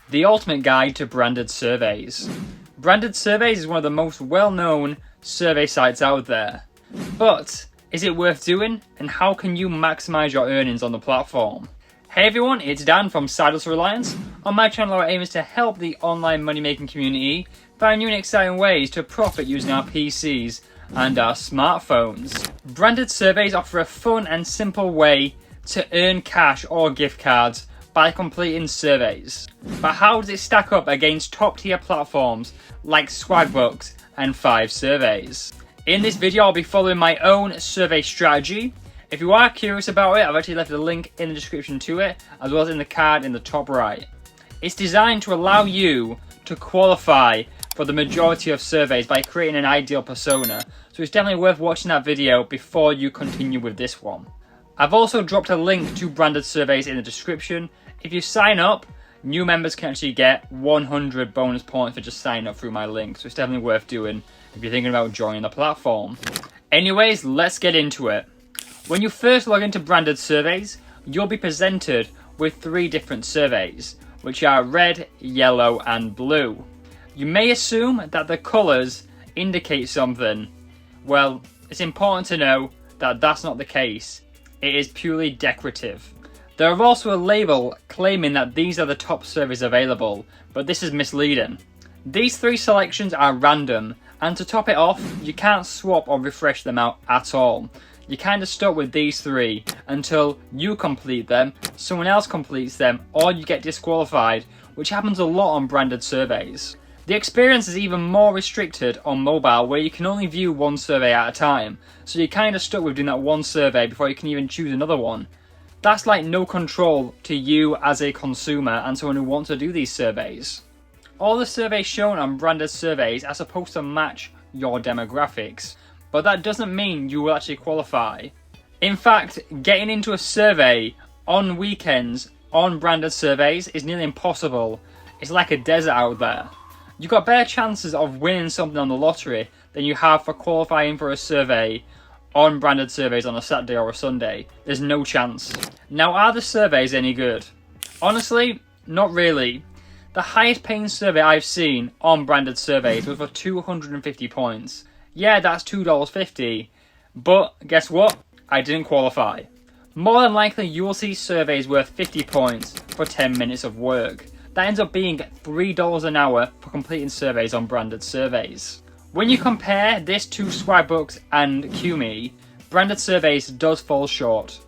the ultimate guide to branded surveys. Branded surveys is one of the most well-known survey sites out there. But is it worth doing, and how can you maximize your earnings on the platform? Hey everyone, it's Dan from Sidehustlereliance. On my channel, our aim is to help the online money-making community find new and exciting ways to profit using our PCs and our smartphones. Branded surveys offer a fun and simple way to earn cash or gift cards by completing surveys. But how does it stack up against top-tier platforms like Swagbucks and FiveSurveys? In this video, I'll be following my own survey strategy. If you are curious about it, I've actually left a link in the description to it, as well as in the card in the top right. It's designed to allow you to qualify for the majority of surveys by creating an ideal persona, so it's definitely worth watching that video before you continue with this one. I've also dropped a link to branded surveys in the description. If you sign up, new members can actually get 100 bonus points for just signing up through my link, so it's definitely worth doing if you're thinking about joining the platform. Anyways, let's get into it. When you first log into branded surveys, you'll be presented with 3 different surveys, which are red, yellow and blue. You may assume that the colours indicate something. Well, it's important to know that that's not the case. It is purely decorative. There are also a label claiming that these are the top surveys available, but this is misleading. These 3 selections are random, and to top it off, you can't swap or refresh them out at all. You're kind of stuck with these 3 until you complete them, someone else completes them, or you get disqualified, which happens a lot on branded surveys. The experience is even more restricted on mobile, where you can only view 1 survey at a time, so you're kind of stuck with doing that 1 survey before you can even choose another one. That's like no control to you as a consumer and someone who wants to do these surveys. All the surveys shown on branded surveys are supposed to match your demographics, but that doesn't mean you will actually qualify. In fact, getting into a survey on weekends on branded surveys is nearly impossible. It's like a desert out there. You've got better chances of winning something on the lottery than you have for qualifying for a survey on branded surveys on a Saturday or a Sunday. There's no chance. Now, are the surveys any good? Honestly, not really. The highest paying survey I've seen on branded surveys was for 250 points. Yeah, that's $2.50, but guess what? I didn't qualify. More than likely, you will see surveys worth 50 points for 10 minutes of work. That ends up being $3 an hour for completing surveys on branded surveys. When you compare this to Swagbucks and Qmee, branded surveys does fall short.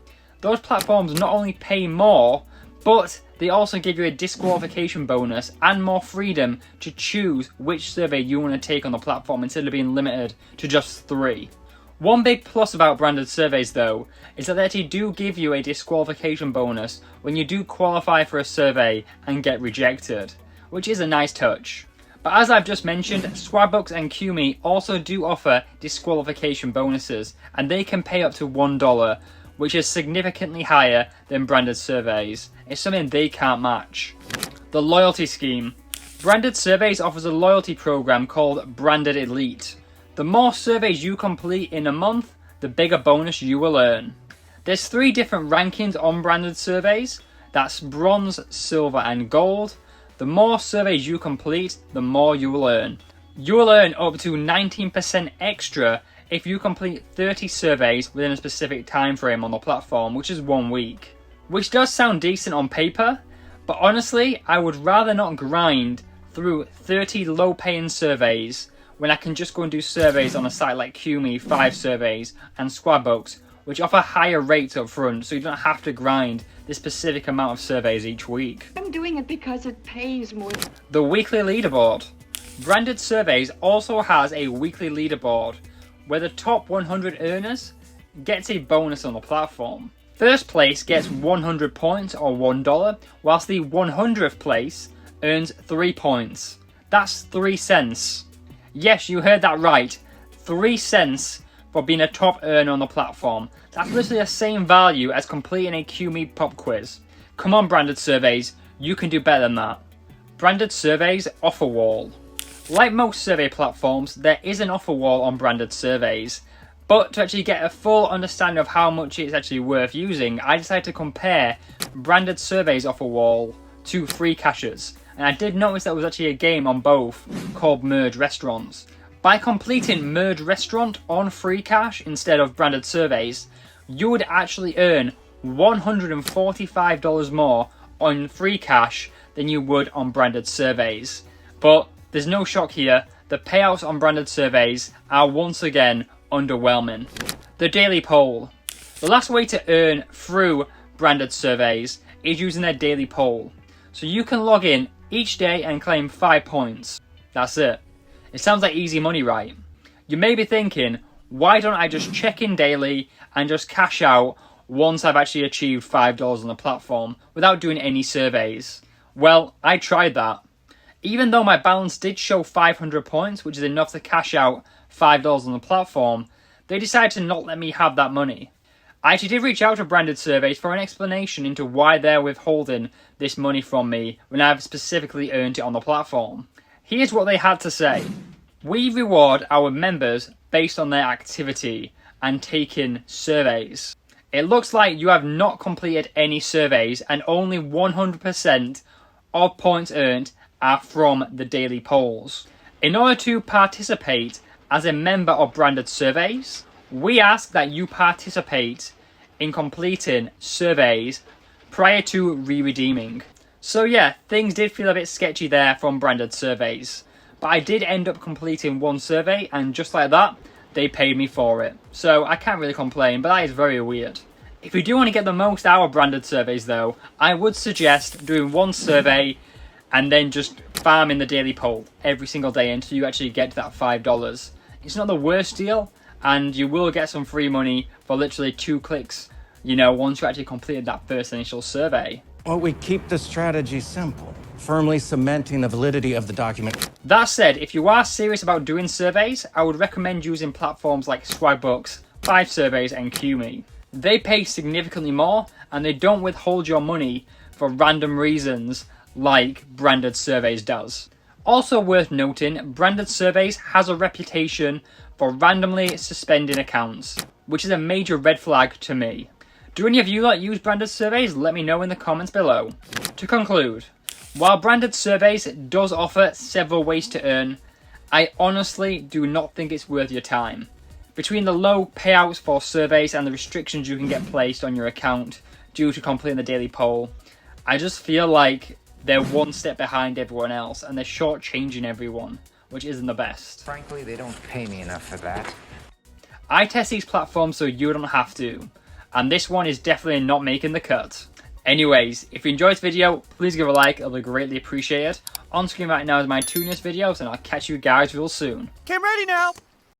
Those platforms not only pay more, but they also give you a disqualification bonus and more freedom to choose which survey you want to take on the platform instead of being limited to just 3. One big plus about branded surveys though, is that they actually do give you a disqualification bonus when you do qualify for a survey and get rejected, which is a nice touch. But as I've just mentioned, Swagbucks and Qmee also do offer disqualification bonuses, and they can pay up to $1, which is significantly higher than branded surveys. It's something they can't match. The loyalty scheme. Branded surveys offers a loyalty program called Branded Elite. The more surveys you complete in a month, the bigger bonus you will earn. There's 3 different rankings on branded surveys. That's bronze, silver and gold. The more surveys you complete, the more you will earn. You will earn up to 19% extra if you complete 30 surveys within a specific time frame on the platform, which is 1 week. Which does sound decent on paper, but honestly, I would rather not grind through 30 low-paying surveys when I can just go and do surveys on a site like Qmee, FiveSurveys and Swagbucks, which offer higher rates up front, so you don't have to grind this specific amount of surveys each week. I'm doing it because it pays more. The weekly leaderboard. Branded surveys also has a weekly leaderboard where the top 100 earners gets a bonus on the platform. First place gets 100 points or $1, whilst the 100th place earns 3 points. That's 3 cents. Yes, you heard that right. 3 cents for being a top earner on the platform. That's literally the same value as completing a Qmee pop quiz. Come on, branded surveys, you can do better than that. Branded surveys offer wall. Like most survey platforms, there is an offer wall on branded surveys, but to actually get a full understanding of how much it's actually worth using, I decided to compare branded surveys offer wall to free caches, and I did notice there was actually a game on both called Merge Restaurants. By completing Merge Restaurant on free cash instead of branded surveys, you would actually earn $145 more on free cash than you would on branded surveys. But there's no shock here, the payouts on branded surveys are once again underwhelming. The daily poll. The last way to earn through branded surveys is using their daily poll. So you can log in each day and claim 5 points. That's it. It sounds like easy money, right? You may be thinking, why don't I just check in daily and just cash out once I've actually achieved $5 on the platform without doing any surveys? Well, I tried that. Even though my balance did show 500 points, which is enough to cash out $5 on the platform, they decided to not let me have that money. I actually did reach out to branded surveys for an explanation into why they're withholding this money from me when I've specifically earned it on the platform. Here's what they had to say. We reward our members based on their activity and taking surveys. It looks like you have not completed any surveys and only 100% of points earned are from the daily polls. In order to participate as a member of branded surveys, we ask that you participate in completing surveys prior to re-redeeming. So yeah, things did feel a bit sketchy there from branded surveys. But I did end up completing one survey and just like that, they paid me for it. So I can't really complain, but that is very weird. If you do want to get the most out of branded surveys though, I would suggest doing one survey and then just farming the daily poll every single day until you actually get to that $5. It's not the worst deal, and you will get some free money for literally 2 clicks, you know, once you actually completed that first initial survey. Well, we keep the strategy simple, firmly cementing the validity of the document. That said, if you are serious about doing surveys, I would recommend using platforms like Swagbucks, FiveSurveys and Qmee. They pay significantly more and they don't withhold your money for random reasons like branded surveys does. Also worth noting, branded surveys has a reputation for randomly suspending accounts, which is a major red flag to me. Do any of you that use branded surveys? Let me know in the comments below. To conclude, while branded surveys does offer several ways to earn, I honestly do not think it's worth your time. Between the low payouts for surveys and the restrictions you can get placed on your account due to completing the daily poll, I just feel like they're one step behind everyone else and they're shortchanging everyone, which isn't the best. Frankly, they don't pay me enough for that. I test these platforms so you don't have to, and this one is definitely not making the cut. Anyways, if you enjoyed this video, please give a like, it'll be greatly appreciated. On screen right now is my 2 newest videos, and I'll catch you guys real soon. Okay, I'm ready now.